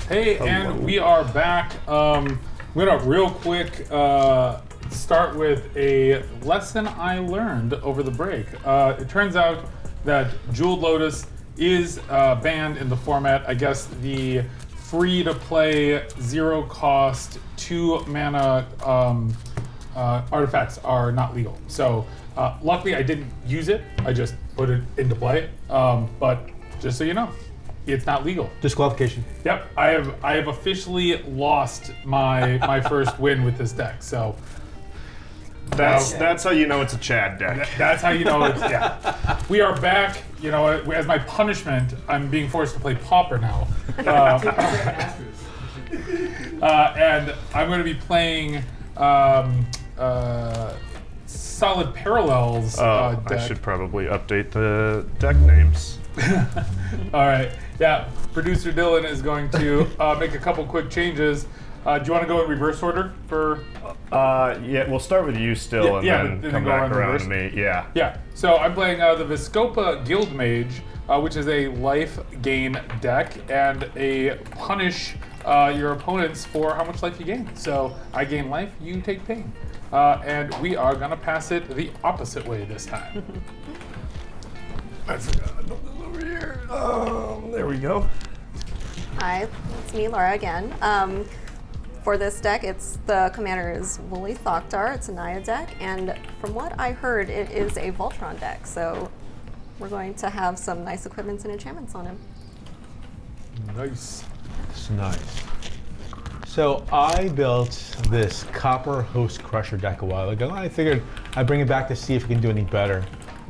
Hey, and we are back. We're gonna real quick start with a lesson I learned over the break. It turns out that Jeweled Lotus is banned in the format. I guess the free-to-play, zero-cost, 2-mana artifacts are not legal. So luckily I didn't use it. I just put it into play. But just so you know, it's not legal. Disqualification. Yep, I have officially lost my first win with this deck. So that's how you know it's a Chad deck. that's how you know it's We are back. You know, as my punishment, I'm being forced to play Pauper now, and I'm going to be playing Solid Parallels deck. I should probably update the deck names. All right. Yeah. Producer Dylan is going to make a couple quick changes. Do you want to go in reverse order for? Yeah, we'll start with you still, and then come go back on around reverse. to me. Yeah. Yeah. So I'm playing the Vizkopa Guildmage, which is a life gain deck, and a punish your opponents for how much life you gain. So I gain life, you take pain, and we are gonna pass it the opposite way this time. I forgot I put this over here. There we go. Hi, it's me, Laura, again. For this deck, the commander is Woolly Thoctar. It's a Naya deck, and from what I heard, it is a Voltron deck. So we're going to have some nice equipments and enchantments on him. Nice. It's nice. So I built this Copper Host Crusher deck a while ago. I figured I'd bring it back to see if we can do any better.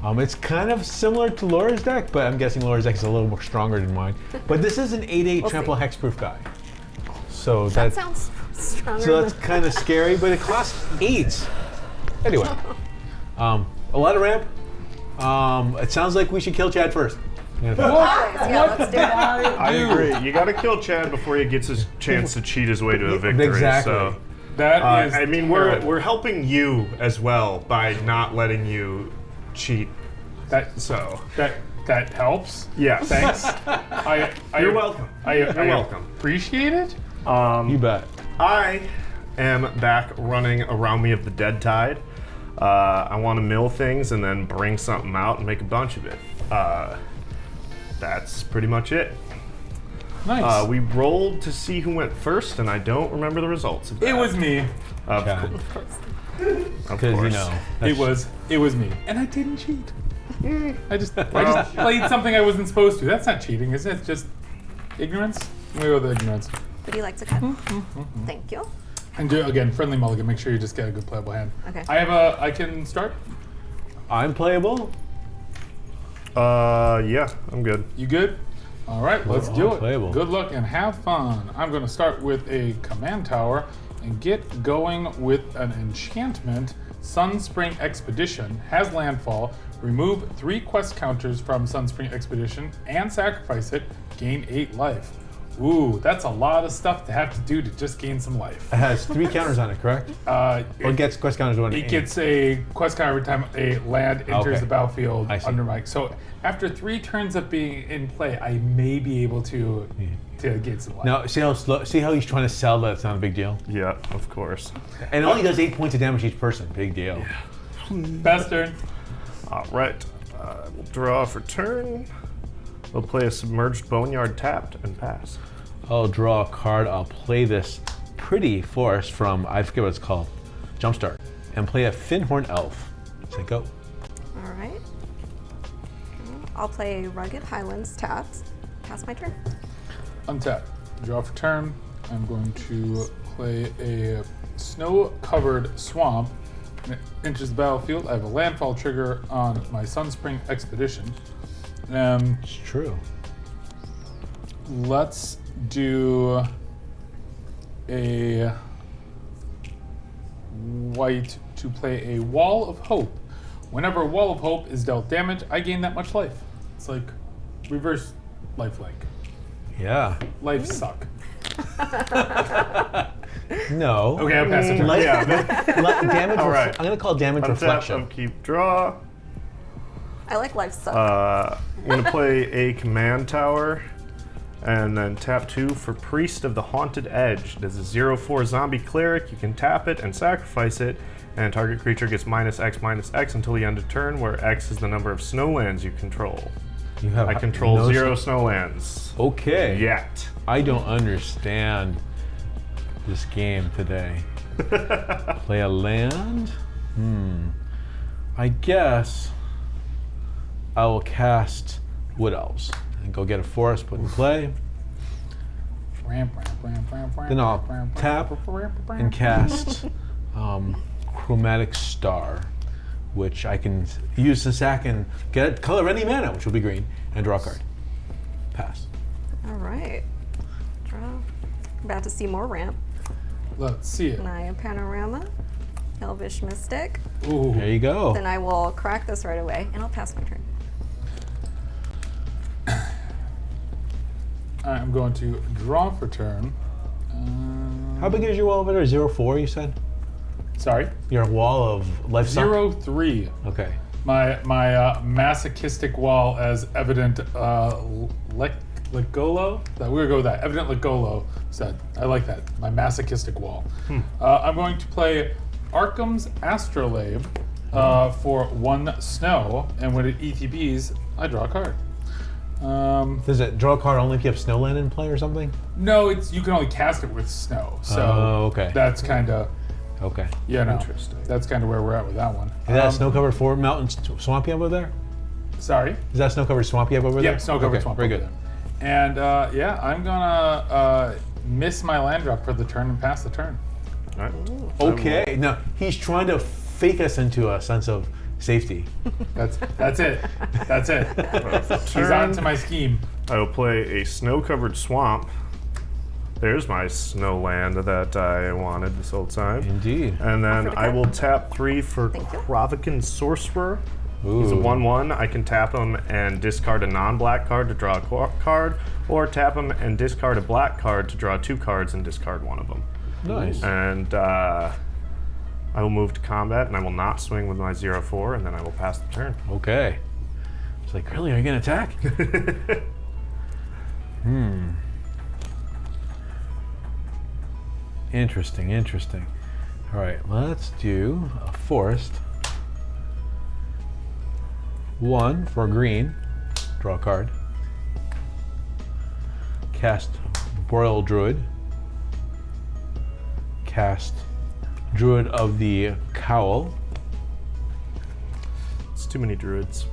It's kind of similar to Laura's deck, but I'm guessing Laura's deck is a little more stronger than mine. But this is an 8/8 We'll trample see. hexproof guy. So That sounds stronger. So that's kind of scary, but it costs 8. Anyway, a lot of ramp. It sounds like we should kill Chad first. Yeah, let's do it. I agree. You got to kill Chad before he gets his chance to cheat his way to a victory. Exactly. So, That is. I mean, we're helping you as well by not letting you cheat. That helps. Yeah. Thanks. You're welcome. You're welcome. Appreciate it. You bet. I am back running Araumi of the Dead Tide. I want to mill things and then bring something out and make a bunch of it. That's pretty much it. Nice. We rolled to see who went first, and I don't remember the results of that. It was me. Of Chad. course. Because you know. It was me, and I didn't cheat. I just played something I wasn't supposed to. That's not cheating, is it? It's just ignorance. I'm gonna go with ignorance. Would you like to cut? Thank you. And do again, friendly mulligan. Make sure you just get a good playable hand. Okay. I can start. I'm playable. Yeah, I'm good. You good? All right, let's all do it. playable. Good luck and have fun. I'm going to start with a command tower and get going with an enchantment. Sunspring Expedition has landfall. Remove 3 quest counters from Sunspring Expedition and sacrifice it. Gain 8 life. Ooh, that's a lot of stuff to have to do to just gain some life. It has 3 counters on it, correct? Or it gets quest counters when It gets a quest counter every time a land enters Okay. the battlefield I see. under my. So after 3 turns of being in play, I may be able to get some life. Now, see how he's trying to sell that it's not a big deal? Yeah, of course. And it only does 8 points of damage each person. Big deal. Best turn. All right. We'll draw for turn. We'll play a Submerged Boneyard tapped and pass. I'll draw a card. I'll play this pretty forest from, I forget what it's called, Jumpstart, and play a Finhorn Elf. Say go. All right. I'll play Rugged Highlands tapped. Pass my turn. Untap. Draw for turn. I'm going to play a snow-covered swamp. When it enters the battlefield, I have a landfall trigger on my Sunspring Expedition. It's true. Let's do a white to play a Wall of Hope. Whenever a Wall of Hope is dealt damage, I gain that much life. It's like reverse lifelink. Yeah. Life suck. No. Okay, I'll pass it. Life, Yeah. damage. All right. I'm gonna call damage Untap, reflection. upkeep, draw. I like life suck. I'm gonna play a command tower And then tap 2 for Priest of the Haunted Edge. It is a 0/4 zombie cleric. You can tap it and sacrifice it, and target creature gets -X/-X until the end of turn, where X is the number of snowlands you control. You have I control no 0 snowlands. Okay. Yet. I don't understand this game today. Play a land? I guess I will cast Wood Elves and go get a forest, put in play. Then I'll tap and cast Chromatic Star, which I can use to sack and get color any mana, which will be green, and draw a card. Pass. All right. Draw. About to see more ramp. Let's see it. Naya Panorama, Elvish Mystic. Ooh. There you go. Then I will crack this right away, and I'll pass my turn. I'm going to draw for turn. How big is your wall over there? 0/4, you said? Sorry? Your wall of life stock? 0/3. Okay. My masochistic wall as evident Legolo. We're gonna go with that. Evident Legolo said. I like that. My masochistic wall. I'm going to play Arkham's Astrolabe for 1 snow, and when it ETBs, I draw a card. Does it draw a card only if you have Snowland in play or something? No, you can only cast it with snow. So okay. that's kind of Okay. Interesting. That's kind of where we're at with that one. Is that snow-covered for mountain swamp you have over there? Sorry. Is that snow-covered swamp you have over there? Yeah, snow-covered swamp. Very over good. there. And yeah, I'm gonna miss my land drop for the turn and pass the turn. All right. Okay. Now he's trying to fake us into a sense of safety. That's it. That's it. He's on to my scheme. I will play a snow-covered swamp. There's my snow land that I wanted this whole time. Indeed. And then the I card. will tap 3 for Thank you. Kravikan Sorcerer. Ooh. He's a 1/1. I can tap him and discard a non-black card to draw a card, or tap him and discard a black card to draw 2 cards and discard one of them. Nice. And I will move to combat, and I will not swing with my 0/4, and then I will pass the turn. Okay. It's like, really? Are you gonna attack? Interesting, interesting. All right, let's do a forest. 1 for green, draw a card. Cast Boreal Druid. Cast Druid of the Cowl. It's too many druids.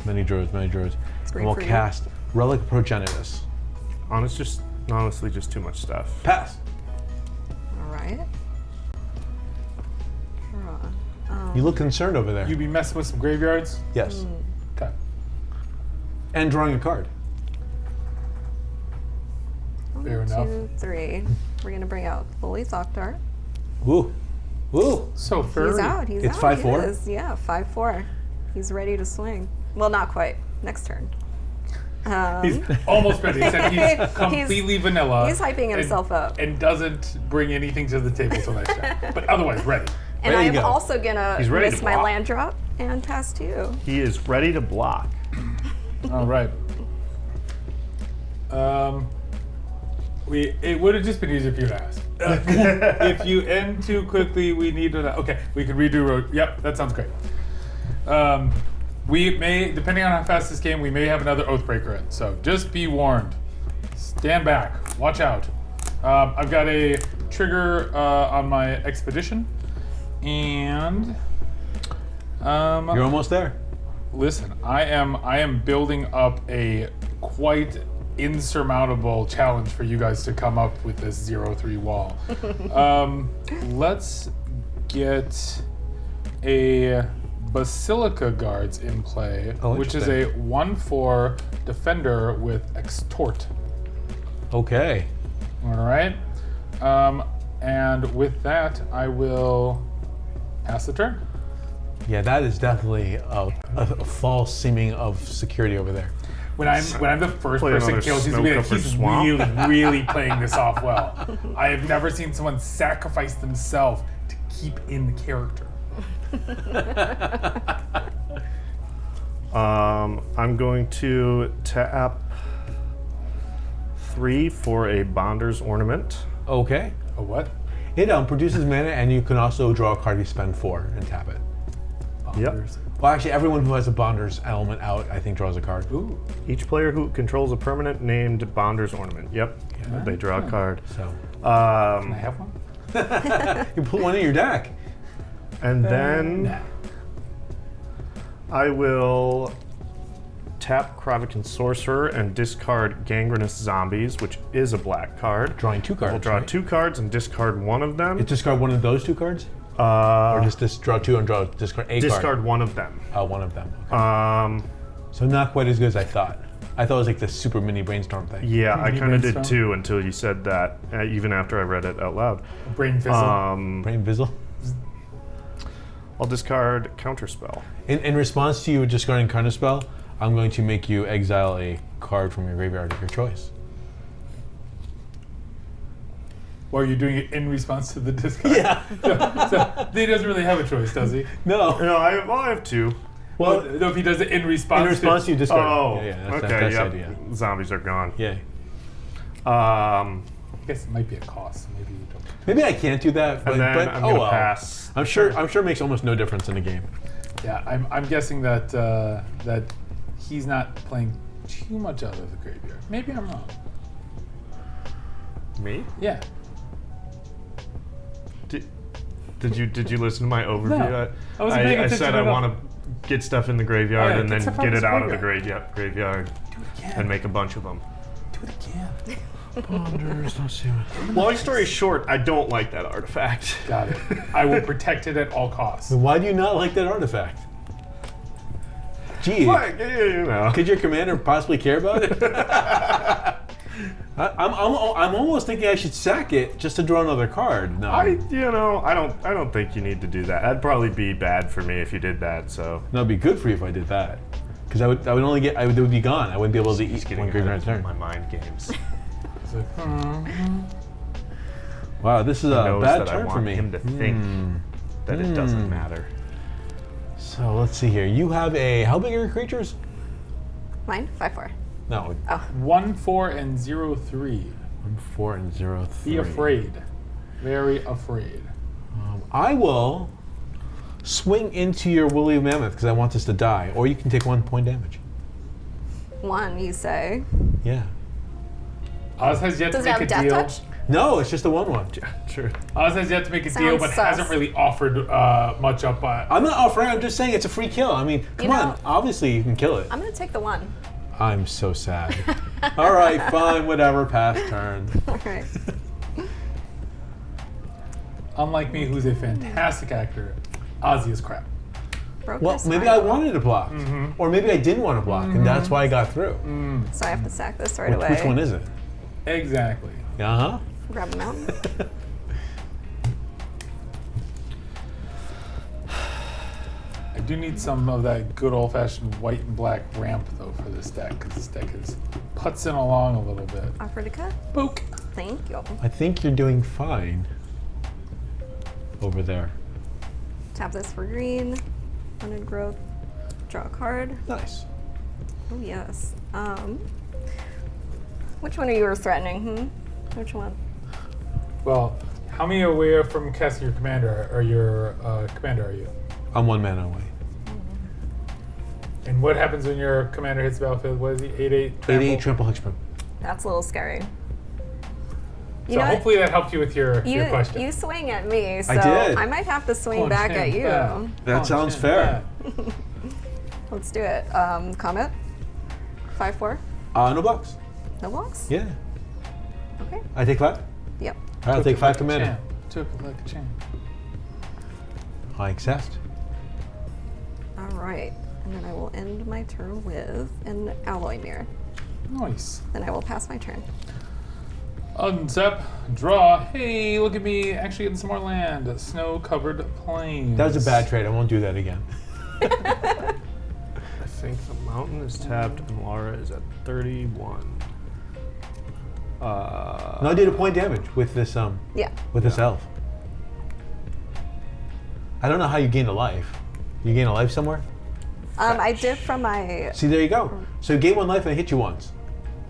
Many druids, many druids. And great we'll for you. cast Relic Progenitus. Honestly, just too much stuff. Pass. All right. Draw. You look concerned over there. You be messing with some graveyards? Yes. Okay. And drawing a card. Fair 1, enough. 2, 3. We're gonna bring out Bully Thoctar. Woo. Woo. So furry. He's out. He's It's out. 5/4? He is. Yeah, 5/4. He's ready to swing. Well, not quite. Next turn. He's almost ready. He said he's completely vanilla. He's hyping himself up. And doesn't bring anything to the table till next time. But otherwise, ready. And Ready I to am go. also gonna He's ready miss to my block. land drop and pass to you. He is ready to block. All right. It would have just been easier if you had asked. If you end too quickly, we need to. Okay, we can redo road. Yep, that sounds great. We may, depending on how fast this game, we may have another Oathbreaker in. So just be warned. Stand back. Watch out. I've got a trigger on my expedition, and You're almost there. listen, I am building up a quite insurmountable challenge for you guys to come up with this 0/3 wall. Let's get a Basilica Guards in play, Oh, which is a 1/4 defender with extort. Okay. All right. And with that, I will pass the turn. Yeah, that is definitely a false seeming of security over there. When I'm the first Play person another kills, he's gonna be like, snow-covered he's swamp." really playing this off well. I have never seen someone sacrifice themselves to keep in the character. I'm going to tap 3 for a Bonder's Ornament. Okay. A what? It produces mana, and you can also draw a card if you spend 4 and tap it. Bonders. Well, actually, everyone who has a Bonder's element out, I think, draws a card. Ooh. Each player who controls a permanent named Bonder's Ornament. Yep. They draw a card. So Can I have one? you put one in your deck. And then Nah. I will tap Kravikan Sorcerer and discard Gangrenous Zombies, which is a black card. Drawing 2 cards. I'll draw right? 2 cards and discard one of them. Discard one of those 2 cards, or just draw 2 and discard a card. discard one of them. One of them. Okay. So not quite as good as I thought. I thought it was like the super mini brainstorm thing. Yeah, I Mini kind of did brainstorm? too until you said that, even after I read it out loud. Brain fizzle. Brain Vizzle. I'll discard Counterspell. In response to you discarding Counterspell, I'm going to make you exile a card from your graveyard of your choice. Or are you doing it in response to the discard? Yeah. So he doesn't really have a choice, does he? No. No, I have 2. Well, no, if he does it in response. In response to you discard. Oh, yeah, okay, that's yep. the idea. Zombies are gone. Yeah. I guess it might be a cost. Maybe you don't. Maybe I can't do that, but, And then but I'm oh gonna well. pass. I'm sure it makes almost no difference in the game. Yeah, I'm guessing that that he's not playing too much out of the graveyard. Maybe I'm wrong. Me? Yeah. Did you listen to my overview? No. I wasn't paying I attention said at I all. want to get stuff in the graveyard Oh, yeah, and get then stuff out get of it the out of the graveyard. graveyard Do it again. and make a bunch of them. Do it again. Ponders, let's see what. Long story short, I don't like that artifact. Got it. I will protect it at all costs. Why do you not like that artifact? Gee, Like, you know. could your commander possibly care about it? I'm almost thinking I should sack it just to draw another card. No, I don't think you need to do that. That'd probably be bad for me if you did that. So that'd be good for you if I did that, because I would only get it would be gone. I wouldn't be able to eat one graveyard turn. my mind games. It's like, Wow, this is a Knows bad that I turn want for me. him to think that it doesn't matter. So let's see here. You have a how big are your creatures? Mine? 5/4. No, 1, 4, and 0, 3. 1, 4, and 0, 3. Be afraid. Very afraid. I will swing into your woolly mammoth because I want this to die, or you can take 1 point damage. 1, you say. Yeah. Oz has yet Does to it make have a death deal. touch? No, it's just a 1/1. Sure. Oz has yet to make a deal, Sounds but sus. hasn't really offered much up. I'm not offering. I'm just saying it's a free kill. I mean, come You know- on. Obviously, you can kill it. I'm going to take the 1. I'm so sad. All right, fine, whatever. Pass turn. All right. Unlike me, who's a fantastic actor, Ozzy is crap. Broke Well, this maybe one. I wanted to block, or maybe I didn't want to block, and that's why I got through. So I have to sack this right away. Which one is it? Exactly. Uh huh. Grab a mountain. I do need some of that good old-fashioned white and black ramp, though, for this deck, because this deck is putzing along a little bit. Offer to cut. Book. Thank you. I think you're doing fine over there. Tap this for green. Limited growth. Draw a card. Nice. Oh yes. Which one are you threatening? Which one? Well, how many away from casting your commander are your commander are you? I'm 1 mana away. And what happens when your commander hits the battlefield? What is he? 8/8 8/8 trample hexproof. That's a little scary. You So know what? hopefully that helped you with your question. You swing at me, so did. I might have to swing Punch back him at you. back. That Punch sounds him fair. back. Let's do it. Comment. 5/4. No blocks. No blocks. Yeah. Okay. I take 5. Yep. All right, I'll Took take it 5 like a commander. champ. Took it like a champ. I accept. All right. And then I will end my turn with an alloy mirror. Nice. Then I will pass my turn. Untap, draw. Hey, look at me actually getting some more land. Snow-covered plains. That was a bad trade. I won't do that again. I think the mountain is tapped and Laura is at 31. No, I did a point damage with this Yeah. with this elf. I don't know how you gain a life. You gain a life somewhere? I did from my. See, there you go. So you gain 1 life and I hit you once.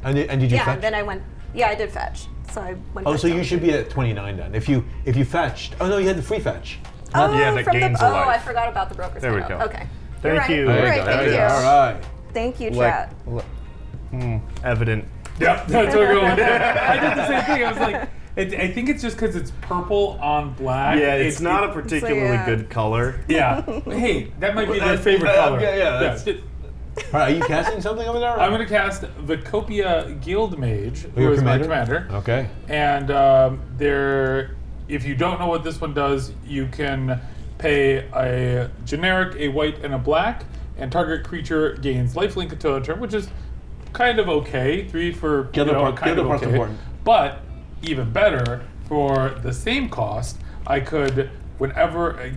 And did you Yeah. fetch? Then I went Yeah, I did fetch. So I went Oh, back so down you should to- be at 29 then. If you fetched. Oh no, you had the free fetch. Oh, Yeah, that from the, gains a life. I forgot about the broker's There we handout. go. Okay. Thank You're right. you. You're There you right. go. Thank There you. you All right. Thank you, Like- chat. Evident. Yep, that's what we're going with. I did the same thing. I was like, I think it's just because it's purple on black. Yeah, it's not a particularly yeah. good color. Yeah. Hey, that might be their favorite color. yeah, that's- Yeah. All right, are you casting something over there? I'm going to cast Vizkopa Guildmage, your who is my commander? commander. Okay. And if you don't know what this one does, you can pay a generic, a white, and a black, and target creature gains lifelink until a turn, which is kind of okay. 3 for Guild part's kind of okay. important. But even better, for the same cost, I could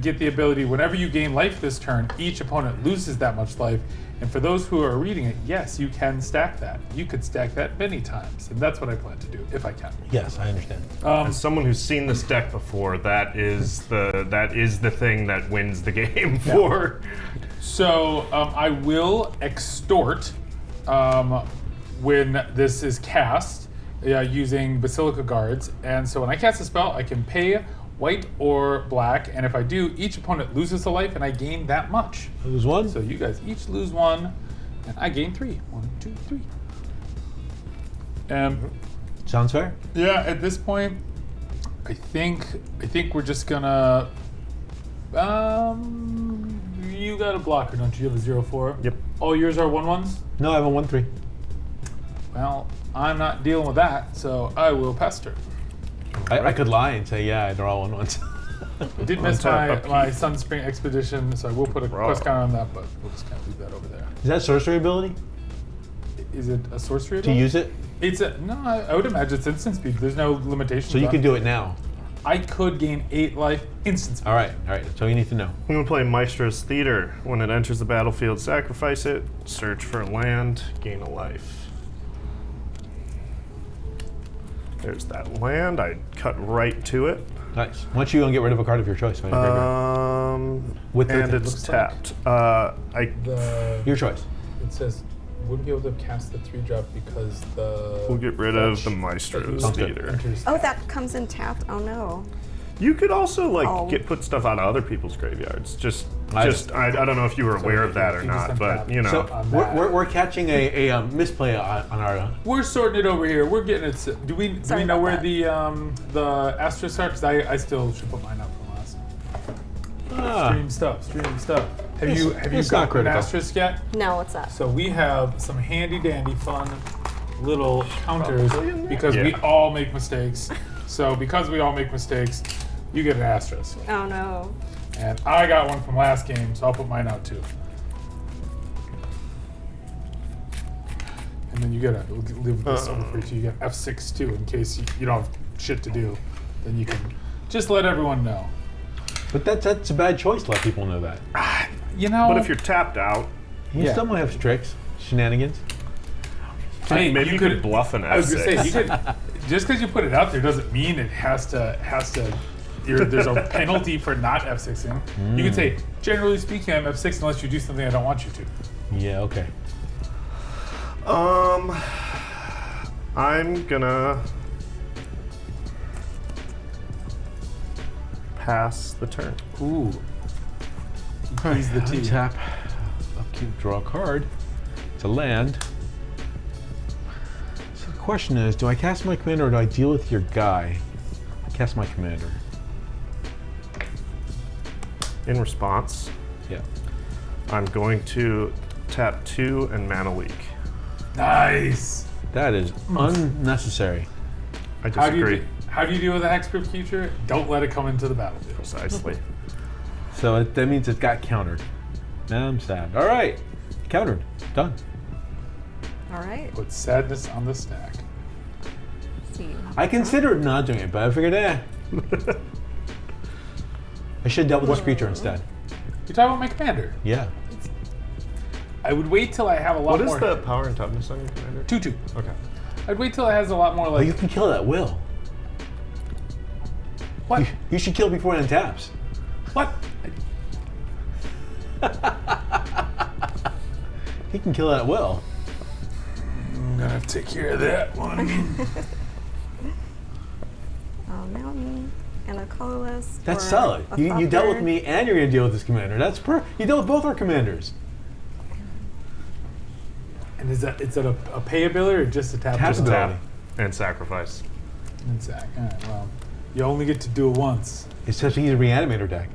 get the ability, whenever you gain life this turn, each opponent loses that much life. And for those who are reading it, yes, you can stack that. You could stack that many times, and that's what I plan to do if I can. Yes, I understand. As someone who's seen this deck before, that is the thing that wins the game for. So I will extort when this is cast using Basilica Guards. And so when I cast a spell, I can pay white or black, and if I do, each opponent loses a life, and I gain that much. Lose one. So you guys each lose 1, and I gain 3. 1, 2, 3. Sounds fair. Yeah, at this point, I think we're just gonna. You got a blocker, don't you? You have a 0/4. Yep. All yours are 1/1s. No, I have a 1/3. Well, I'm not dealing with that, so I will pester. I could lie and say, yeah, they're all 1/1s. I did miss Untap, my upkeep. Sunspring Expedition, so I will put a quest counter on that, but we'll just kind of leave that over there. Is that sorcery ability? Is it a sorcery? To use it? It's I would imagine it's instant speed. There's no limitations. So you on can do it now. I could gain 8 life instant speed. All right. That's all you need to know. I'm going to play Maestro's Theater. When it enters the battlefield, sacrifice it, search for a land, gain a life. There's that land. I cut right to it. Nice. Once you get rid of a card of your choice. Fine, With the- And it's looks like- tapped. your choice. It says wouldn't be able to cast the 3-drop because the. We'll get rid of the Maestro's Sounds good. Theater. Oh, that comes in tapped. Oh no. You could also Oh. put stuff out of other people's graveyards. I I- don't know if you were aware of that or you just not, but untap. you know. So that. we're catching a misplay on our. We're sorting it over here. We're getting it. Do we Sorry know about where that. the asterisks are? Because I still should put mine up from last. Stream stuff. Have you it's not got an critical. asterisk yet? No, what's that? So we have some handy dandy fun little counters because we Yeah. all make mistakes. So because we all make mistakes, you get an asterisk. Oh no. And I got one from last game, so I'll put mine out too. And then you get live this one for you. You get F6 too, in case you don't have shit to do. Then you can just let everyone know. But that's a bad choice to let people know that. You know, But if you're tapped out, You still might have tricks, shenanigans. Hey, maybe you could bluff an F6. I was gonna say, you could, just because you put it out there doesn't mean it has to. There's a penalty for not F6ing. You could say, generally speaking, I'm F6 unless you do something I don't want you to. Yeah. Okay. I'm gonna pass the turn. Ooh. Please the T. Tap. Upkeep. Draw a card. It's a land. So the question is, do I cast my commander or do I deal with your guy? I cast my commander. In response, Yeah. I'm going to tap 2 and mana leak. Nice. That is unnecessary. I How do disagree. you deal with a hexproof creature? Don't let it come into the battlefield. Precisely. So that means it got countered. Now I'm sad. All right. Countered. Done. All right. Put sadness on the stack. Let's see. I considered not doing it, but I figured, I should have dealt with this creature instead. You talking about my commander? Yeah. I would wait till I have a lot What is more. the power and toughness on your commander? 2/2. Okay. I'd wait till it has a lot more Oh, like. you can kill that will. What? You should kill before it untaps. What? He can kill that will. I'm gonna have to take care of that one. a colorless. That's or solid. a You dealt with Thoctar. me, and you're gonna deal with this commander. You dealt with both our commanders. And is that a pay ability or just a tap? Tap Just ability. tap and sacrifice. Exact. All right. Well, you only get to do it once. It's such an easy reanimator deck.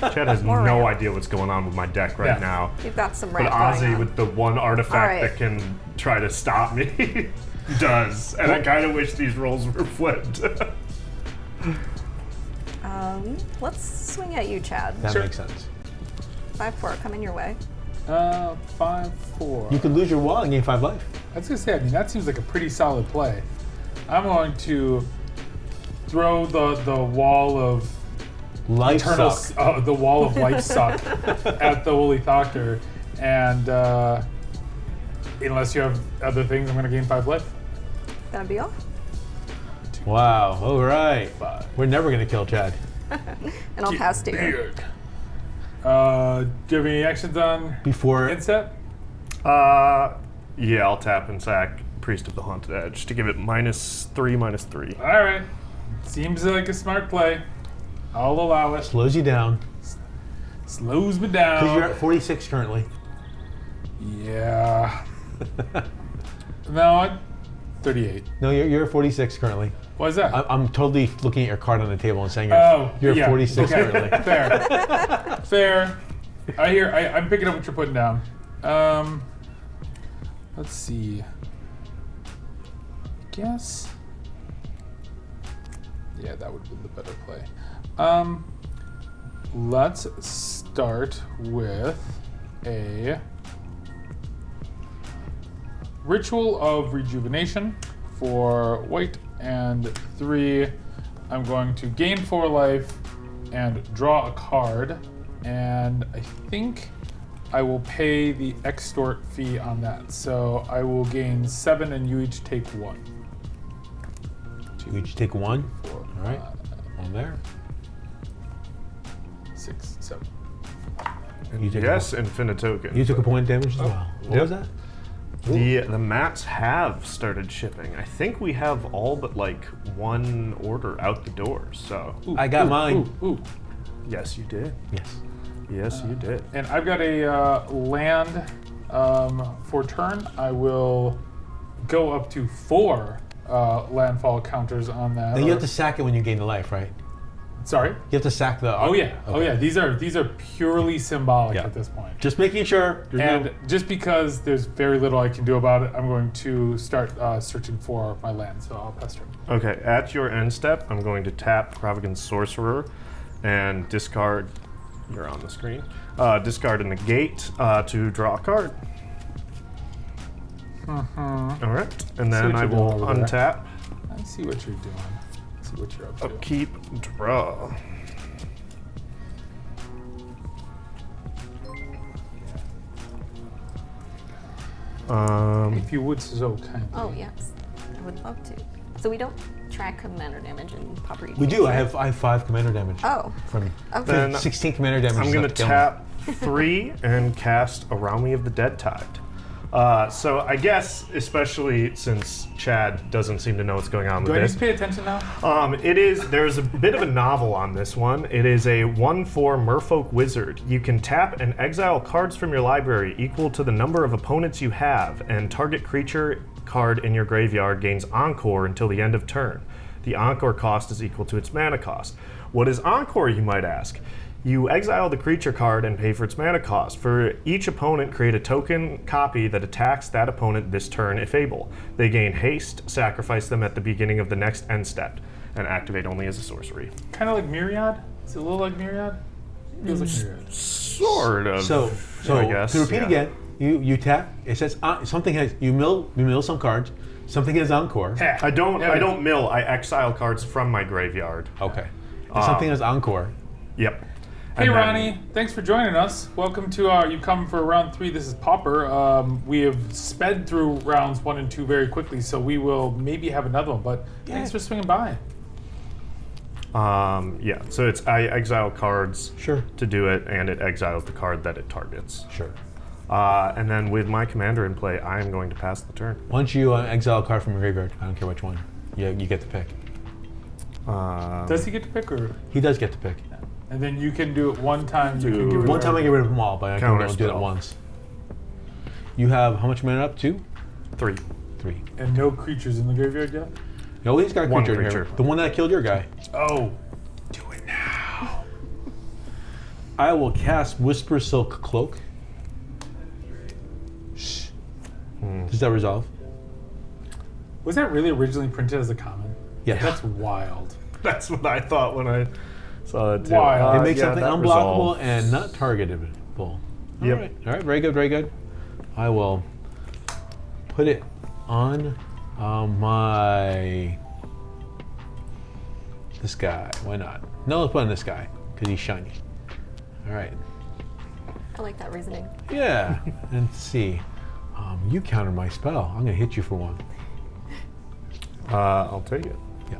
Chad has More no rare. idea what's going on with my deck right Yeah. now. You've got some But ramp going Ozzy, on. with the one artifact Alright. that can try to stop me, does. And I kind of wish these rolls were flipped. Let's swing at you, Chad. That Sure. makes sense. 5-4 coming your way. 5-4. You could lose your wall and gain 5 life. I was gonna say. I mean, that seems like a pretty solid play. I'm going to throw the wall of Life eternal, suck. the wall of life suck at the woolly Thoctar, and unless you have other things, I'm gonna gain 5 life. Gonna be all. Wow. All right. 5. We're never gonna kill Chad. And I'll pass to you. Beard. Do you have any actions on Before instep? Yeah, I'll tap and sack Priest of the Haunted Edge to give it -3/-3. All right. Seems like a smart play. I'll allow it. slows you down Slows me because you're down. at 46 currently. Yeah. No, 38. No, you're at 46 currently. What is that? I'm totally looking at your card on the table and saying you're yeah, 46 okay. currently. Fair. Fair. I'm picking up what you're putting down. Let's see. Guess. Yeah, that would have been the better play. Let's start with a Ritual of Rejuvenation for white, and 3. I'm going to gain 4 life and draw a card, and I think I will pay the extort fee on that. So I will gain 7 and you each take 1. You each take 1. 4, All right. On there. 6, 7. You take Yes, Infinite Token. You took a point of damage as well. What Yep. was that? The mats have started shipping. I think we have all but like one order out the door. So Ooh, I got ooh, mine. Ooh, ooh. yes, you did. Yes. Yes, you did. And I've got a land for turn. I will go up to 4 landfall counters on that. Now you have to sack it when you gain the life, right? Sorry? You have to sack the. Oh yeah. Oh Okay. yeah. These are purely symbolic Yeah. at this point. Just making sure. There's And no- just because there's very little I can do about it, I'm going to start searching for my land. So I'll pass turn. Okay, at your end step, I'm going to tap Providence Sorcerer and discard. You're on the screen. Discard a negate to draw a card. All right, and then what I you're doing will over there. untap, I see what you're doing. See what you're up to. upkeep, draw. If you would so kindly. Oh, yes. I would love to. So we don't track commander damage in Pauper EDH. we do. I have 5 commander damage. Oh. From Okay. Then 16 commander damage. I'm is going enough to kill me. tap 3 and cast Araumi of the Dead Tide. So I guess, especially since Chad doesn't seem to know what's going on Do with I need this, to pay attention now? there's a bit of a novel on this one. It is a 1/4 Merfolk Wizard. You can tap and exile cards from your library equal to the number of opponents you have, and target creature card in your graveyard gains Encore until the end of turn. The Encore cost is equal to its mana cost. What is Encore, you might ask? You exile the creature card and pay for its mana cost. For each opponent, create a token copy that attacks that opponent this turn if able. They gain haste, sacrifice them at the beginning of the next end step, and activate only as a sorcery. Kind of like Myriad? Is it a little like Myriad? Feels like Myriad. Sort of. So I guess. to repeat yeah. again, you tap. It says something has you mill some cards. Something has Encore. Heh. I don't Yeah, mill. I exile cards from my graveyard. Okay. And something has Encore. Yep. Hey And then- Ronnie, thanks for joining us. Welcome to you come for round 3. This is Pauper. We have sped through rounds 1 and 2 very quickly, so we will maybe have another one. But thanks for swinging by. Yeah. So I exile cards Sure. to do it, and it exiles the card that it targets. Sure. And then with my commander in play, I am going to pass the turn. Once you exile a card from your graveyard, I don't care which one, you get to pick. Does he get to pick, or? He does get to pick. And then you can do it one time. You can do it One time I get rid of them all, but I can only do it Counterspell. once. You have how much mana up? 2? 3. 3. And no creatures in the graveyard yet? No, he's got a One creature in here. creature. The one that killed your guy. Oh. Do it now. I will cast Whisper Silk Cloak. Shh. Does that resolve? Was that really originally printed as a common? Yes. That's wild. That's what I thought when I saw it too. Why? It makes something that unblockable resolved. and not targetable. Yep. All right. Very good. Very good. I will put it on this guy. Why not? No, let's put on this guy because he's shiny. All right. I like that reasoning. Yeah. And let's see. You counter my spell. I'm gonna hit you for 1. I'll take it. Yeah.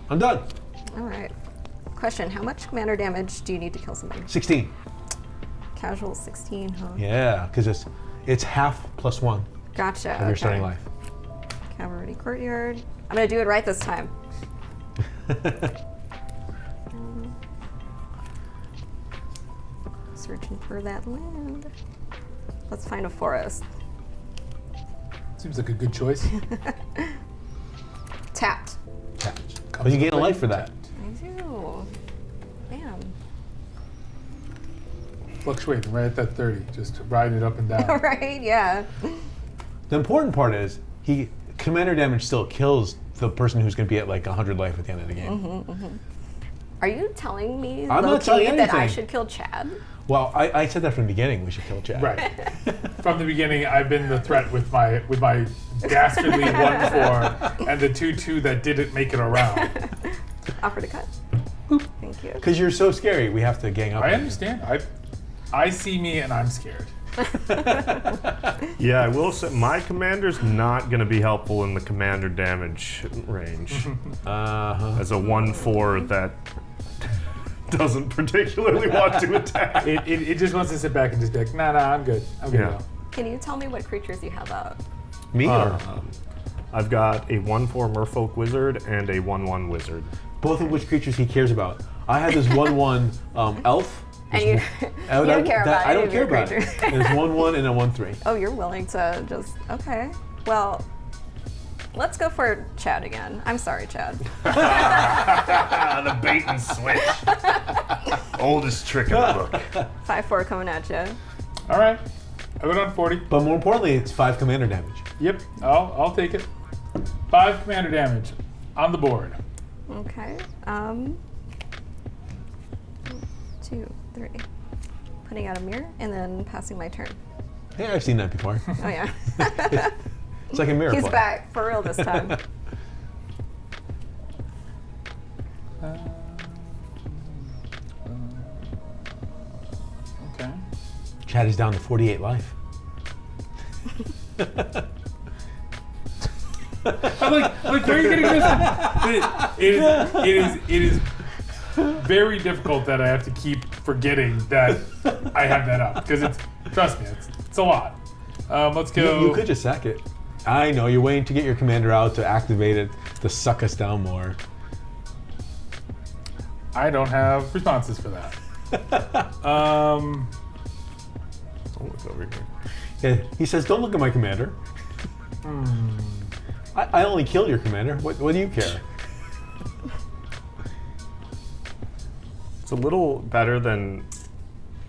I'm done. All right. Question: how much commander damage do you need to kill somebody? 16. Casual 16, huh? Yeah, because it's half plus 1 Gotcha. of your starting life. Cavalry Courtyard. I'm gonna do it right this time. Searching for that land. Let's find a forest. Seems like a good choice. Tapped. But you gain a life for that. I do. Bam. Fluctuating right at that 30, just riding it up and down. Right? Yeah. The important part is commander damage still kills the person who's going to be at like 100 life at the end of the game. Are you telling me, I'm not telling you that I anything. should kill Chad? Well, I said that from the beginning. We should kill Chad. Right. From the beginning, I've been the threat with my dastardly 1/4 and the 2/2 that didn't make it around. Offer to cut. Thank you. Because you're so scary, we have to gang up. I on you. understand. I see me and I'm scared. Yeah, I will say my commander's not going to be helpful in the commander damage range. As a 1/4 that doesn't particularly want to attack. It just wants to sit back and just be like, nah, I'm good. I'm good Yeah. now. Can you tell me what creatures you have out? Me or I've got a 1/4 Merfolk Wizard and a 1/1 Wizard. both of which creatures he cares about. I have this 1/1 elf. And you, you don't care about I any don't of care your about creatures. it. There's 1/1 and a 1/3. Oh, you're willing to just, okay. Well, let's go for Chad again. I'm sorry, Chad. The bait and switch. Oldest trick in the book. 5/4 coming at you. All right. I went on 40. But more importantly, it's 5 commander damage. Yep. I'll take it. 5 commander damage on the board. Okay. 2, 3. Putting out a mirror and then passing my turn. Hey, I've seen that before. Oh yeah. It's like a mirror He's play. back for real this time. Okay. Chad is down to 48 life. I'm like, where are you getting this? It is very difficult that I have to keep forgetting that I have that up because trust me, it's a lot. Let's go. You could just sack it. I know, you're waiting to get your commander out to activate it to suck us down more. I don't have responses for that. Don't look over here. Yeah, he says, don't look at my commander. I only killed your commander. What do you care? It's a little better than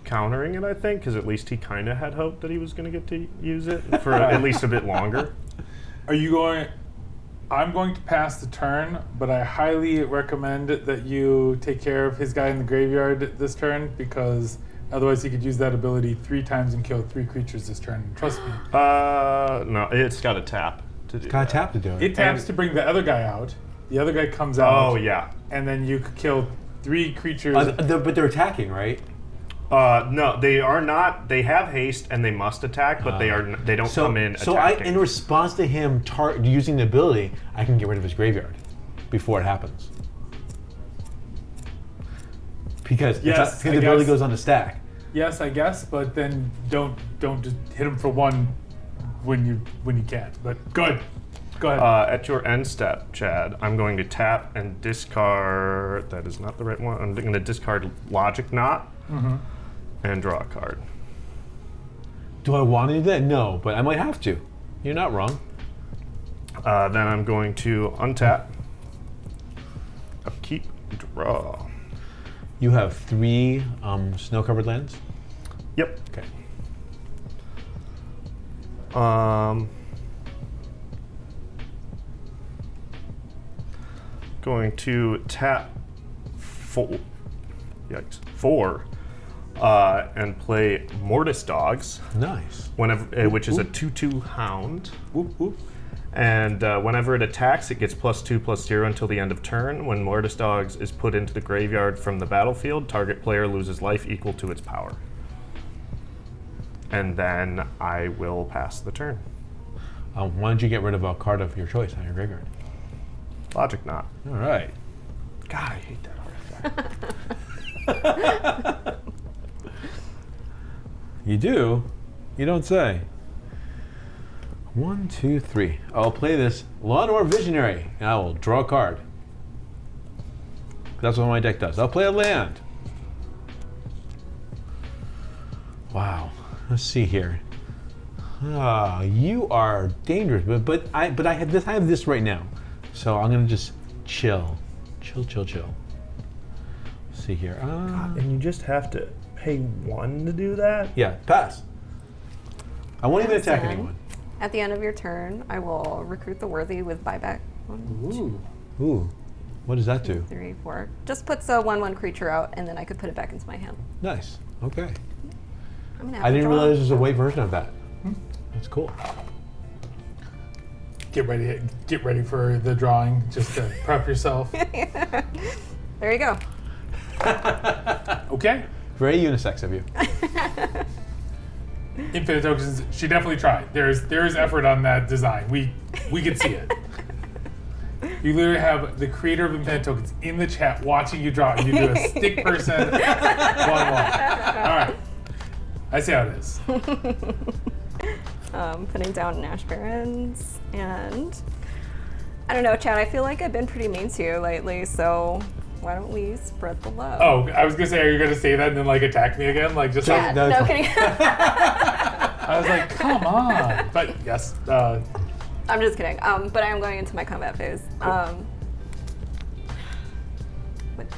countering it, I think, because at least he kind of had hope that he was going to get to use it for at least a bit longer. Are you going? I'm going to pass the turn, but I highly recommend that you take care of his guy in the graveyard this turn because otherwise he could use that ability 3 times and kill 3 creatures this turn. Trust me. No, it's got a tap to do Got a that. tap to do it. It taps to bring the other guy out. The other guy comes out. Oh, yeah. And then you could kill 3 creatures. But they're attacking, right? No, they are not. They have haste and they must attack, but they don't come in So attacking. in response to him using the ability, I can get rid of his graveyard before it happens. Because Yes, the I ability guess. goes on the stack. yes, I guess, but then don't just hit him for one when you can't. But good. Go ahead. At your end step, Chad, I'm going to tap and discard. That is not the right one. I'm going to discard Logic Knot and draw a card. Do I want to do that? No, but I might have to. You're not wrong. Then I'm going to untap, upkeep, draw. You have 3 snow-covered lands? Yep. Okay. Going to tap 4, and play Mortis Dogs. Nice. Whenever, which is a 2/2 hound. Whoop, whoop. And whenever it attacks, it gets +2/+0 until the end of turn. When Mortis Dogs is put into the graveyard from the battlefield, target player loses life equal to its power. And then I will pass the turn. Why don't you get rid of a card of your choice on your graveyard? Logic Knot. All right. God, I hate that artifact. You do? You don't say. 1, 2, 3. I'll play this Lawnmower Visionary, and I will draw a card. That's what my deck does. I'll play a land. Wow. Let's see here. You are dangerous, but I have this. I have this right now, so I'm gonna just chill. Let's see here. And you just have to pay 1 to do that? Yeah, pass. I won't even attack Then, anyone. At the end of your turn, I will recruit the worthy with buyback. 1, Ooh. What does that 2, do? 3, 4. Just puts a 1/1 creature out, and then I could put it back into my hand. Nice. Okay. I'm gonna have I to didn't draw. realize there was a white version of that. That's cool. Get ready for the drawing. Just to prep yourself. There you go. Okay. Very unisex of you. Infinite tokens. She definitely tried. There is effort on that design. We can see it. You literally have the creator of Infinite Tokens in the chat watching you draw. You do a stick person 1/1. All right. I see how it is. Putting down Nash Barons, and I don't know, Chad, I feel like I've been pretty mean to you lately, so why don't we spread the love? Oh, I was gonna say, are you gonna say that and then like attack me again? Like just Yeah, like, no kidding. I was like, come on. But yes, I'm just kidding. But I am going into my combat phase.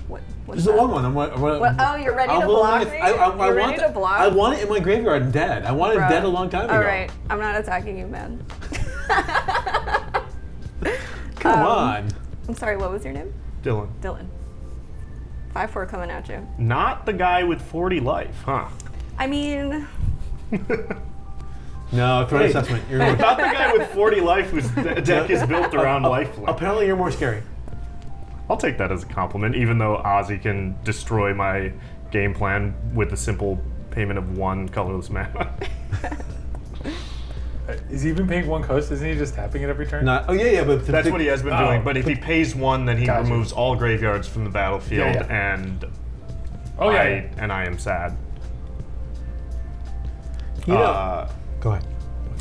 What's This is a that? long one. Oh, you're ready to block me? You're ready to block? I want it in my graveyard dead. I wanted it Bruh. dead a long time ago. All right, I'm not attacking you, man. Come on. I'm sorry, what was your name? Dylan. Dylan. 5/4 coming at you. Not the guy with 40 life, huh? I mean, No, threat assessment. You're more, Not the guy with 40 life whose deck is built around lifelink. apparently you're more scary. I'll take that as a compliment, even though Ozzy can destroy my game plan with a simple payment of 1 colorless mana. is he even paying 1 cost? Isn't he just tapping it every turn? But That's what he has been doing, but if he pays 1, then he Gotcha. removes all graveyards from the battlefield, Yeah. and yeah. I am sad. You know. Go ahead.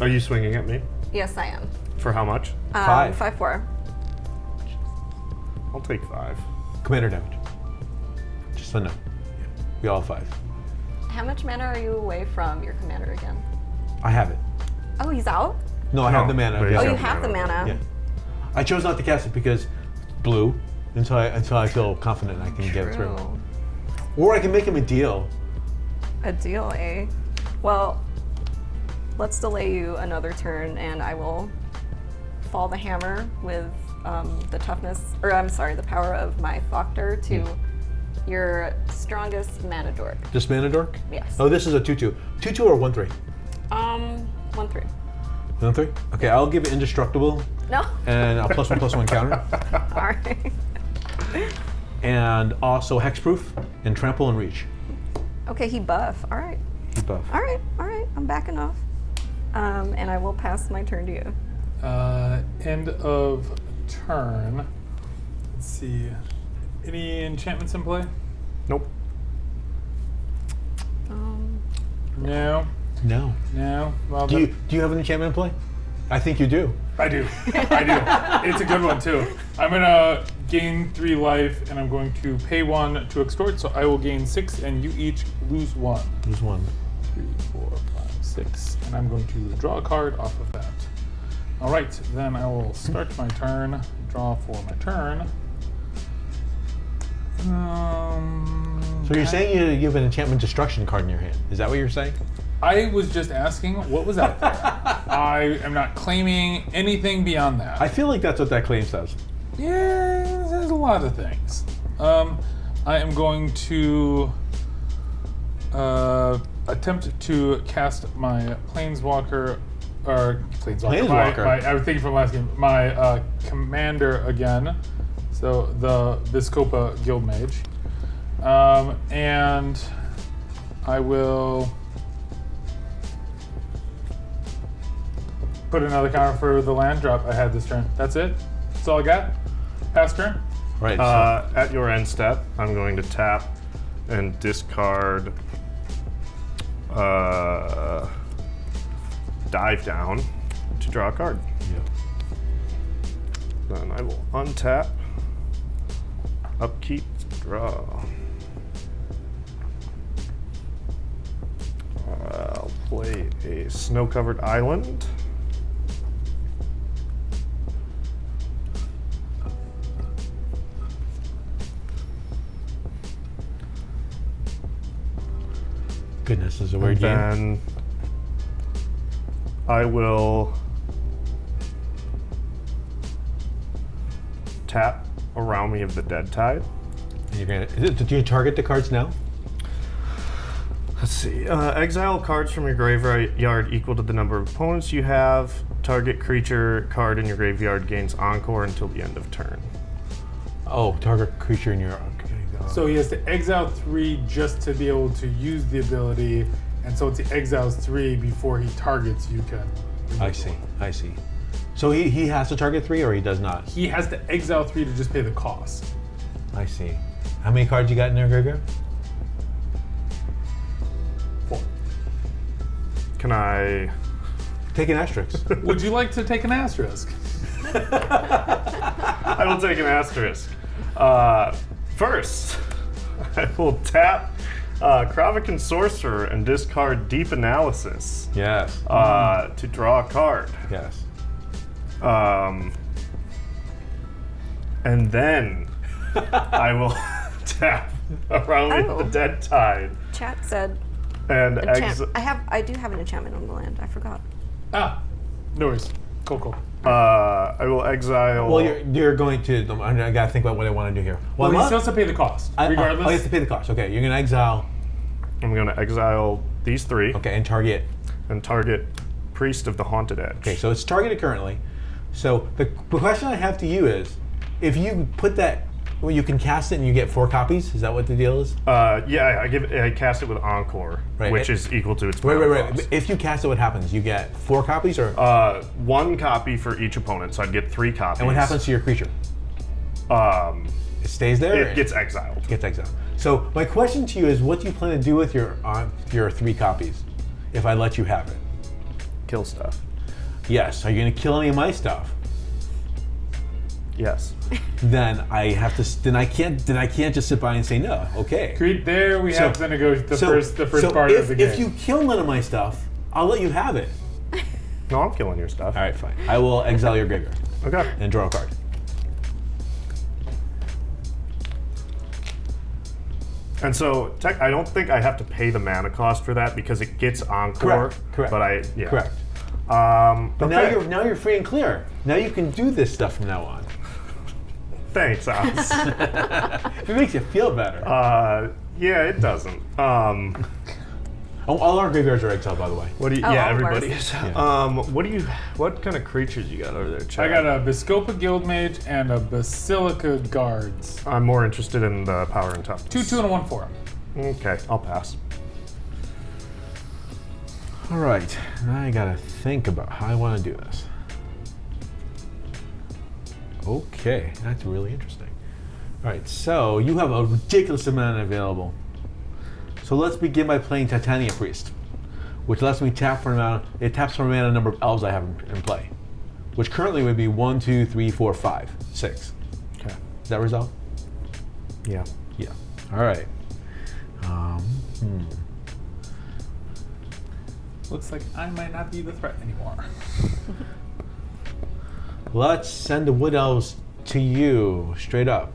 Are you swinging at me? yes, I am. For how much? 5. 5/4. I'll take 5. Commander damage. Just so no. Yeah. We all have 5. How much mana are you away from your commander again? I have it. Oh, he's out? No, I have the mana. but Yeah. Oh, he's you got have the mana. Yeah. I chose not to cast it because blue until I feel confident I can get it through. True. Or I can make him a deal. A deal, eh? Well, let's delay you another turn, and I will fall the hammer with the toughness, or I'm sorry, the power of my Thoctar to your strongest mana dork. This mana dork? Yes. Oh, this is a 2/2. 2/2 or 1/3? 1/3. 1/3? Okay, I'll give it indestructible No? and a +1/+1 counter. All right. And also hexproof and trample and reach. Okay, he buff. All right. He buff. All right. I'm backing off. And I will pass my turn to you. End of turn. Let's see. Any enchantments in play? Nope. No. No. No. Well, Do you have an enchantment in play? I think you do. I do. It's a good one too. I'm gonna gain 3 life, and I'm going to pay 1 to extort. So I will gain 6, and you each lose 1. There's one. 3, 4, 5, 6, and I'm going to draw a card off of that. All right, then I will start my turn. Draw for my turn. So you're saying you have an enchantment destruction card in your hand? Is that what you're saying? I was just asking what was out there. I am not claiming anything beyond that. I feel like that's what that claim says. Yeah, there's a lot of things. I am going to attempt to cast my Planeswalker, Planeswalker. I was thinking from last game, my commander again. So the Vizkopa Guildmage. And I will put another counter for the land drop I had this turn. That's it. That's all I got. Pass turn. Right. At your end step, I'm going to tap and discard Dive Down to draw a card. Then I will untap, upkeep, draw. I'll play a snow-covered island. Goodness, this is a weird game. Then I will tap Araumi of the Dead Tide. Do you target the cards now? Let's see. Exile cards from your graveyard equal to the number of opponents you have. Target creature card in your graveyard gains Encore until the end of turn. Oh, target creature in your. Okay, So he has to exile 3 just to be able to use the ability, and so it's exiles 3 before he targets you can. I see. So he has to target 3 or he does not? He has to exile 3 to just pay the cost. I see. How many cards you got in your graveyard? 4. Can I Take an asterisk. Would you like to take an asterisk? I will take an asterisk. First, I will tap Kravikan Sorcerer and discard Deep Analysis Yes. to draw a card. Yes. And then I will tap Araumi Oh. the Dead Tide Chat said and I do have an enchantment on the land. I forgot. Ah, no worries. Cool. I will exile. Well, you're going to. I gotta think about what I want to do here. Well, he still has to pay the cost, regardless. Oh, you have to pay the cost. Okay, you're gonna exile. I'm going to exile these 3 Okay, and target. and target Priest of the Haunted Edge. Okay, so it's targeted currently. So the question I have to you is, if you put that, well, you can cast it and you get 4 copies. Is that what the deal is? Yeah, I cast it with Encore, Right, which is equal to its Right. mana cost. If you cast it, what happens? You get 4 copies, or 1 copy for each opponent, so I'd get 3 copies. and what happens to your creature? It stays there. It gets exiled. It gets exiled. So my question to you is, what do you plan to do with your 3 copies, if I let you have it? Kill stuff. Yes. Are you going to kill any of my stuff? Yes. Then I have to. Then I can't just sit by and say no. Okay. There we have to negotiate the first part of the game. If you kill none of my stuff, I'll let you have it. No, I'm killing your stuff. All right, fine. I will exile your graveyard Okay. and draw a card. And so, I don't think I have to pay the mana cost for that because it gets Encore. Correct. But yeah. Correct. But Okay. now you're free and clear. Now you can do this stuff from now on. Thanks, Oz. If it makes you feel better. Yeah, it doesn't. All our graveyards are exiled, by the way. What do you? Oh, yeah, all of everybody ours. is. Yeah. What kind of creatures you got over there, Chad? I got a Vizkopa Guildmage and a Basilica Guards. I'm more interested in the power and toughness. 2/2 and a 1/4. Okay, I'll pass. All right. Now I gotta think about how I want to do this. Okay, that's really interesting. All right, so you have a ridiculous amount available. So let's begin by playing Titania Priest. which lets me tap for an amount. It taps for a mana number of elves I have in play, which currently would be 1, 2, 3, 4, 5, 6. Okay. Does that resolve? Yeah. Yeah. All right. Looks like I might not be the threat anymore. Let's send the wood elves to you, straight up.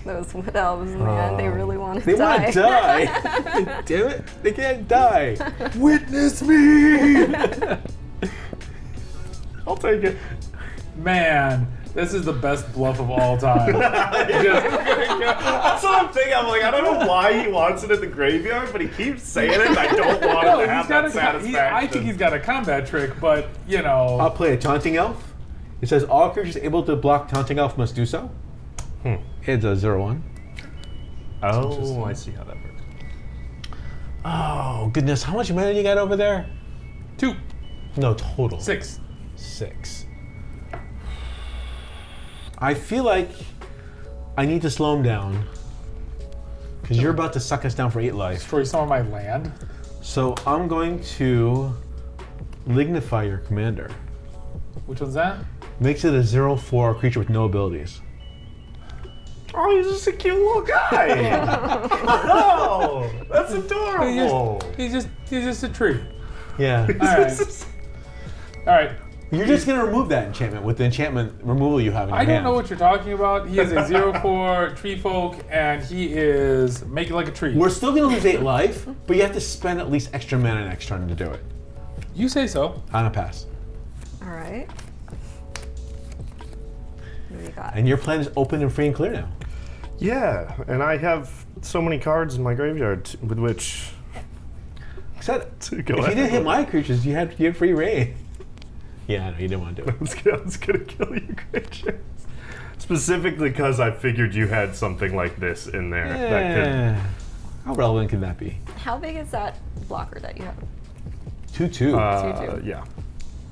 Those wood elves, man, they really want to They die. want to die. Damn it, they can't die. Witness me. I'll take it. Man, this is the best bluff of all time. That's what I'm thinking. I'm like, I don't know why he wants it in the graveyard, but he keeps saying it. And I don't want him to have that satisfaction. I think he's got a combat trick, but you know. I'll play a taunting elf. It says all creatures able to block taunting elf must do so. It's a 0/1. Oh, I see how that works. Oh goodness, how much mana you got over there? 2, No, total. 6. 6. I feel like I need to slow him down because you're about to suck us down for 8 life. Destroy some of my land. So I'm going to lignify your commander. Which one's that? Makes it a 0/4 creature with no abilities. Oh, he's just a cute little guy. Oh, that's adorable. He's just a tree. Yeah. All right. You're just going to remove that enchantment with the enchantment removal you have in your I don't hand. know what you're talking about. He is a 0/4 tree folk, and he is making like a tree. We're still going to lose 8 life, but you have to spend at least extra mana next turn to do it. You say so. On a pass. All right. What do we got? And your plan is open and free and clear now. Yeah, and I have so many cards in my graveyard with which Except, to if go you ahead. didn't hit my creatures, you had free reign. Yeah, no, you didn't want to do it. I was gonna kill you, creatures. Specifically because I figured you had something like this in there that How relevant can that be? How big is that blocker that you have? 2/2. could. Yeah.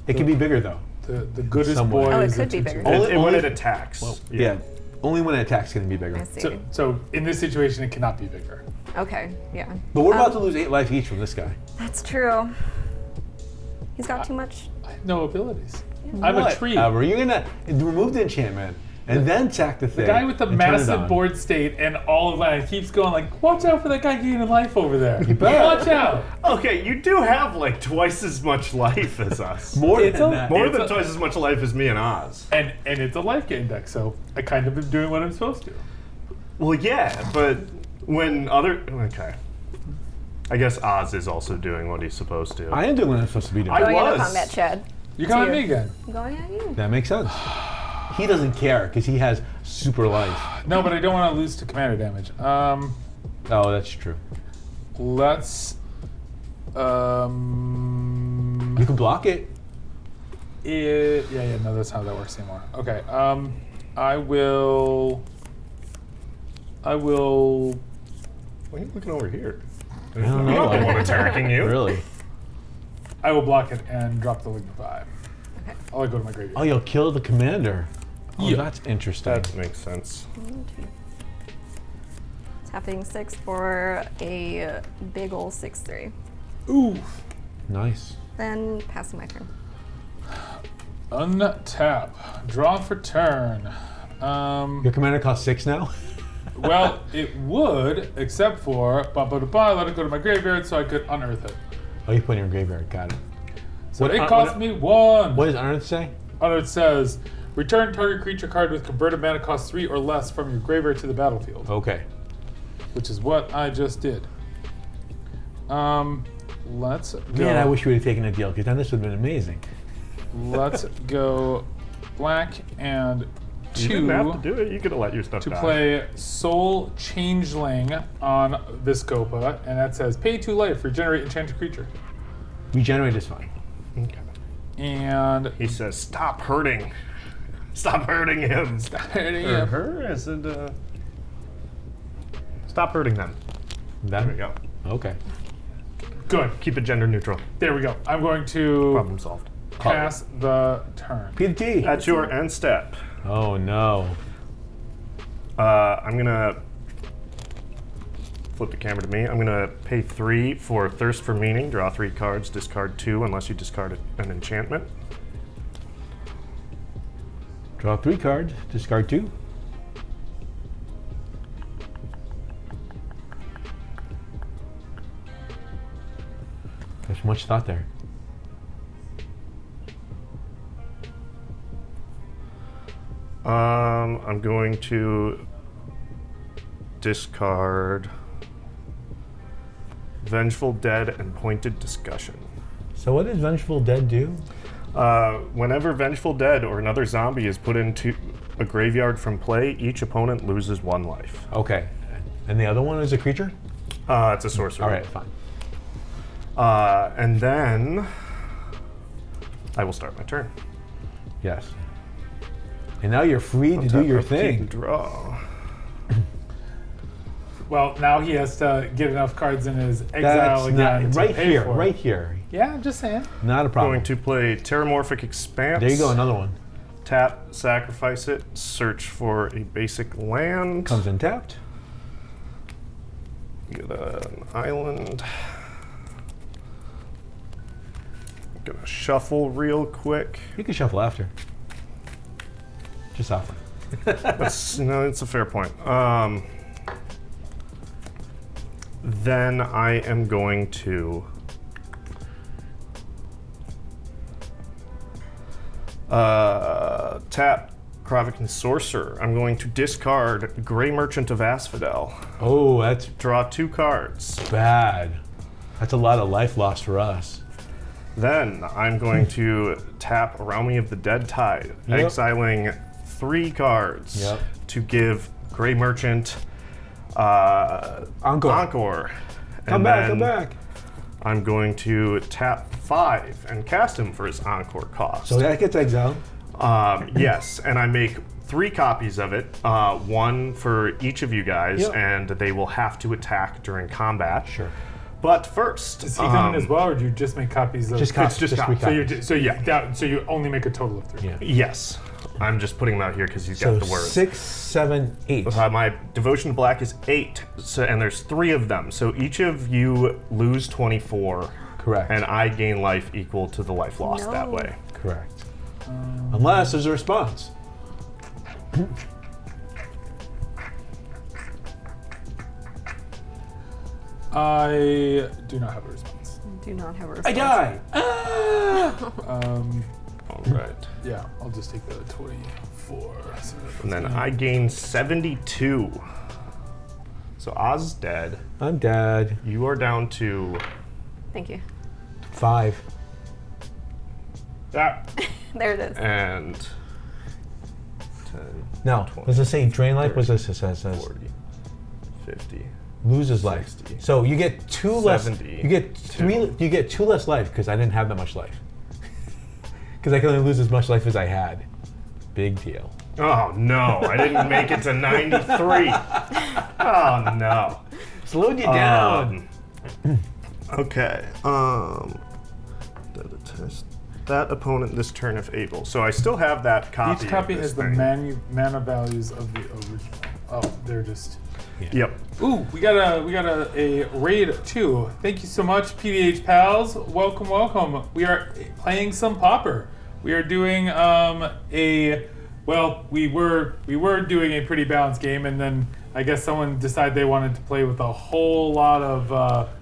It can be bigger though. The goodest Somewhat. boy Oh, it is a could be 2/2. bigger. When Only- it attacks. Yeah. Only when it attacks can it be bigger. I see. So in this situation, it cannot be bigger. Okay, yeah. But we're about to lose 8 life each from this guy. That's true. He's got too much. I have no abilities. I'm a tree. Whatever. You're gonna remove the enchantment and then sack the thing. The guy with the and turn it massive on. board state and all of that keeps going like, watch out for that guy gaining life over there. bet. Watch out. Okay, you do have like twice as much life as us. More It's than a- that. More It's than a- twice as much life as me and Oz. And it's a life gain deck, so I kind of am doing what I'm supposed to. Well, yeah, but when okay. I guess Oz is also doing what he's supposed to. I am doing what I'm supposed to be doing. Going into was. combat, Chad. You're coming at you. me again. I'm going at you. That makes sense. He doesn't care because he has super life. No, but I don't want to lose to commander damage. Oh, that's true. Let's You can block it. no, that's not how that works anymore. Okay. I will Why are you looking over here? I don't I'm know. not the one attacking you. Really? I will block it and drop the Lignify. Okay. I'll go to my graveyard. Oh, you'll kill the commander. Oh, Yeah. that's interesting. That makes sense. Tapping 6 for a big ol' 6/3. Ooh. Nice. Then passing my turn. Untap. Draw for turn. Your commander costs 6 now? Well, it would, except for let it go to my graveyard so I could unearth it. Oh, you put it in your graveyard. Got it. So What- it cost me 1. What does Unearth say? Unearth says, return target creature card with converted mana cost 3 or less from your graveyard to the battlefield, Okay. which is what I just did. Let's go. Man, I wish we would have taken a deal because then this would have been amazing. Let's go black and You 2 didn't have to do it. You could have let your stuff to die. play Soul Changeling on Vizkopa, and that says pay 2 life, regenerate enchanted creature. Regenerate is fine. Okay. And He says, "Stop hurting. Stop hurting him." Or her? Is it? Stop hurting them. There we go. Okay. good. Keep it gender neutral. There we go. I'm going to Problem solved. pass the turn. PT. That's your end step. Oh no. I'm gonna flip the camera to me. I'm gonna pay 3 for Thirst for Meaning. Draw 3 cards, discard 2 unless you discard an enchantment. Draw 3 cards, discard 2. There's much thought there. I'm going to discard Vengeful Dead and Pointed Discussion. So what does Vengeful Dead do? Whenever Vengeful Dead or another zombie is put into a graveyard from play, each opponent loses 1 life. Okay. And the other one is a creature? It's a sorcerer. All right, fine. And then I will start my turn. Yes. And now you're free to do your thing. Draw. Well, now he has to get enough cards in his exile That's again not, to right pay here, for it. right here. Yeah, I'm just saying. Not a problem. Going to play Terramorphic Expanse. There you go, another one. Tap, sacrifice it, search for a basic land. Comes in tapped. Get an island. Gonna shuffle real quick. You can shuffle after. Just offer. No, it's a fair point. Then I am going to tap Kravikan Sorcerer. I'm going to discard Grey Merchant of Asphodel. Oh, that's Draw 2 cards. bad. That's a lot of life lost for us. Then I'm going to tap Araumi of the Dead Tide, Yep. exiling 3 cards Yep. to give Grey Merchant Encore. And Come then back. I'm going to tap 5 and cast him for his Encore cost. So that gets exiled. Yes, and I make 3 copies of it, 1 for each of you guys, Yep. and they will have to attack during combat. Sure. But first, Is he coming as well, or do you just make copies of? Just copies. just three copies. So you only make a total of 3. Yeah. yes, I'm just putting him out here because he's So got the words. 6, 7, 8. My Devotion to Black is 8, so, and there's 3 of them. So each of you lose 24. Correct. And I gain life equal to the life lost that No. way. Correct. Unless there's a response. I do not have a response. Do not have a response. I die. Ah! All right. Yeah, I'll just take the 24. So And then I gain 72. So Oz is dead. I'm dead. You are down to Thank you. 5. that. There it is. and 10, Now, 20, does it say drain life? What 30, does it say? 40, 50. Loses life. 60, So you get 2 less. 70, You get 3. You get 2 less life because I didn't have that much life. Because I could only lose as much life as I had. Big deal. Oh no, I didn't make it to 93. Oh no. Slowed you down. Okay. That opponent this turn if able. So I still have that copy. Each copy of this has the thing. mana values of the original. Oh, they're just. Yep. Ooh, we got a raid 2. Thank you so much, PDH pals. Welcome, welcome. We are playing some Pauper. We are doing we were doing a pretty balanced game, and then I guess someone decided they wanted to play with a whole lot of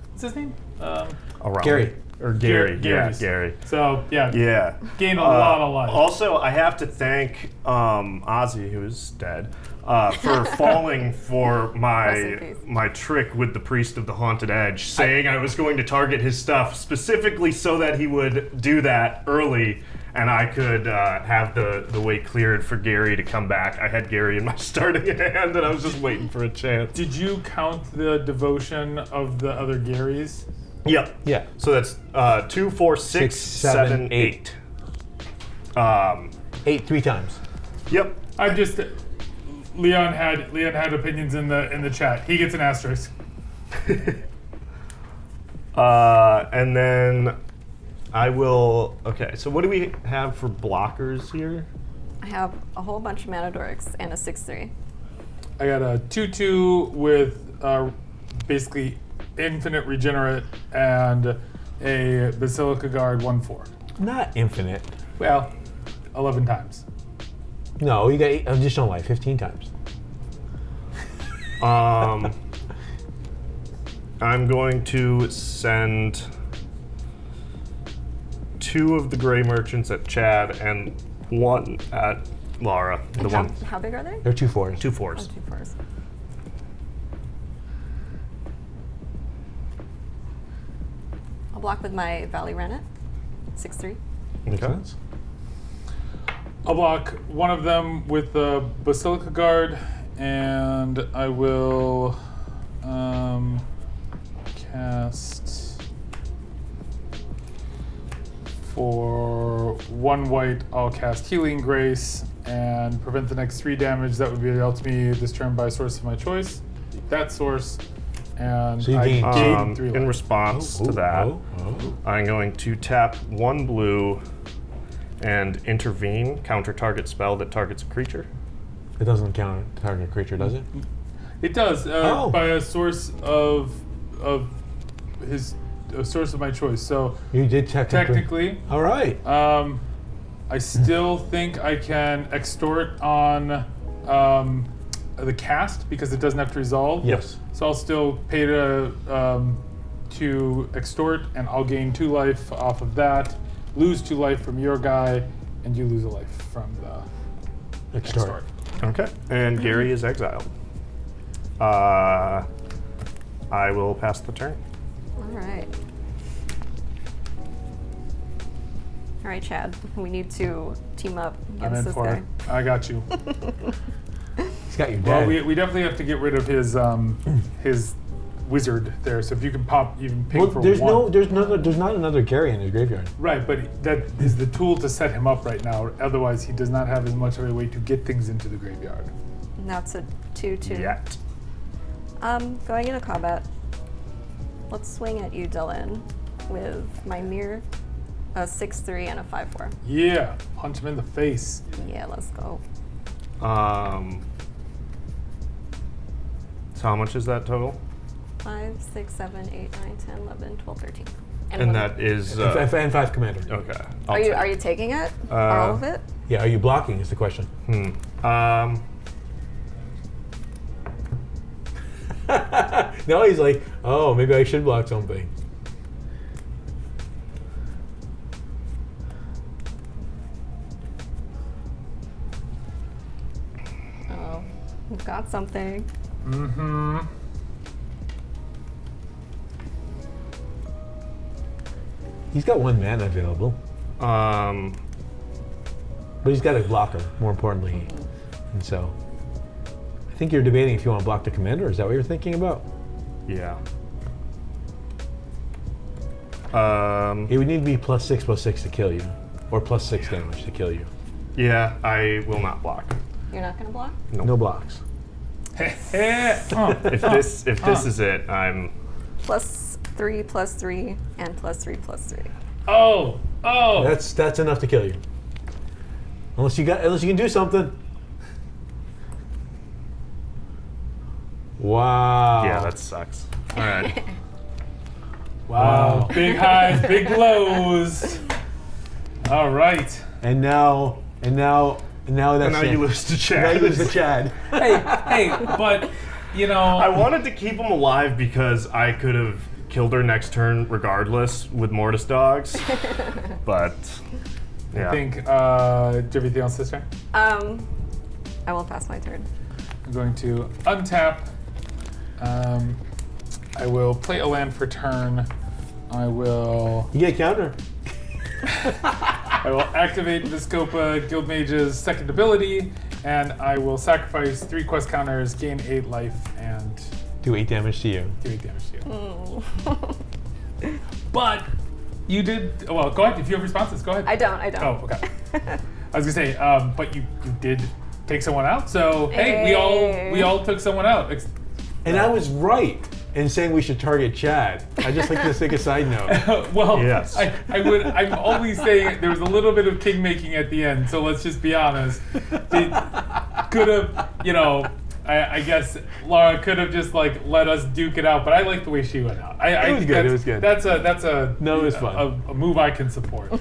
what's his name? Around. Gary. Or Gary. Gary's. Gary. So yeah, Yeah. gained a lot of life. Also, I have to thank Ozzy, who is dead, for falling for Rest in my peace. my trick with the Priest of the Haunted Edge, saying I was going to target his stuff specifically so that he would do that early, and I could have the way cleared for Gary to come back. I had Gary in my starting hand, and I was just waiting for a chance. Did you count the devotion of the other Garys? Yep. Yeah. So that's 2, 4, 6, 6, 7, 7, 8. 8 3 times. Yep. I just Leon had opinions in the chat. He gets an asterisk. And then I will. Okay, so what do we have for blockers here? I have a whole bunch of Manadorics and a 6/3. I got a 2/2 with basically infinite regenerate and a Basilica Guard 1/4. Not infinite. Well, 11 times. No, you got additional life 15 times. I'm going to send 2 of the Gray Merchants at Chad and 1 at Laura. The How, one, how big are they? They're 2/4s. 2 Oh, 4s. 2 4s. I'll block with my Valley Rennet. 6/3. Makes Okay. sense. I'll block one of them with the Basilica Guard, and I will cast for 1 white. I'll cast Healing Grace and prevent the next 3 damage that would be dealt to me this turn by a source of my choice. That source, and So you I gain gain 3 In life. response to that, I'm going to tap 1 blue and intervene, counter target spell that targets a creature. It doesn't count target creature, does it? It does by a source of his a source of my choice. So You did technically, All right. I still think I can extort on the cast because it doesn't have to resolve. Yes. So I'll still pay to extort, and I'll gain 2 life off of that. Lose 2 life from your guy, and you lose a life from the Extort. Okay. And Gary is exiled. I will pass the turn. All right. All right, Chad. We need to team up I'm against in this for guy. it. I got you. He's got your Well, dad. we definitely have to get rid of his wizard there. So if you can even ping Well, for there's 1. there's not another Gary in his graveyard. Right, but that is the tool to set him up right now. Otherwise, he does not have as much of a way to get things into the graveyard. And that's a 2/2. Yet. Going into combat. Let's swing at you, Dylan, with my mirror, a 6/3 and a 5/4. Yeah, punch him in the face. Yeah, let's go. So how much is that total? 5, 6, 7, 8, 9, 10, 11, 12, 13. And 11. that is And 5 commander. okay. Are you taking it? All of it? Yeah, are you blocking is the question. Now he's like, oh, maybe I should block something. Oh, we've got something. Mm-hmm. He's got 1 mana available, but he's got a blocker, more importantly. And so, I think you're debating if you want to block the commander. Is that what you're thinking about? yeah. It would need to be +6/+6 to kill you, or +6 damage to kill you. Yeah, I will not block. You're not going to block? No blocks. If this is it, I'm +3, +3, and +3, +3. Oh! That's enough to kill you. Unless you can do something. Wow. yeah, that sucks. All right. Wow. Big highs, big lows. All right. And now that's And now it. you lose to Now Chad. you lose to Chad. Hey, but you know, I wanted to keep him alive because I could have killed her next turn regardless with Mortis Dogs. But yeah. I think. Do you have anything else this turn? I will pass my turn. I'm going to untap. I will play a land for turn. I will You get a counter. activate Vizkopa Guildmage's second ability, and I will sacrifice 3 quest counters, gain 8 life, and Do 8 damage to you. do 8 damage to you. But you did well. Go ahead. If you have responses, go ahead. I don't. Oh, okay. I was gonna say, but you did take someone out. So hey, we all took someone out. And I was right in saying we should target Chad. I just like to take a side note. Well, Yes. I'm only saying there was a little bit of king making at the end. So let's just be honest. They could have, I guess Laura could have just like let us duke it out, but I like the way she went out. It was good. It was good. That's a No, it was fun. A move I can support.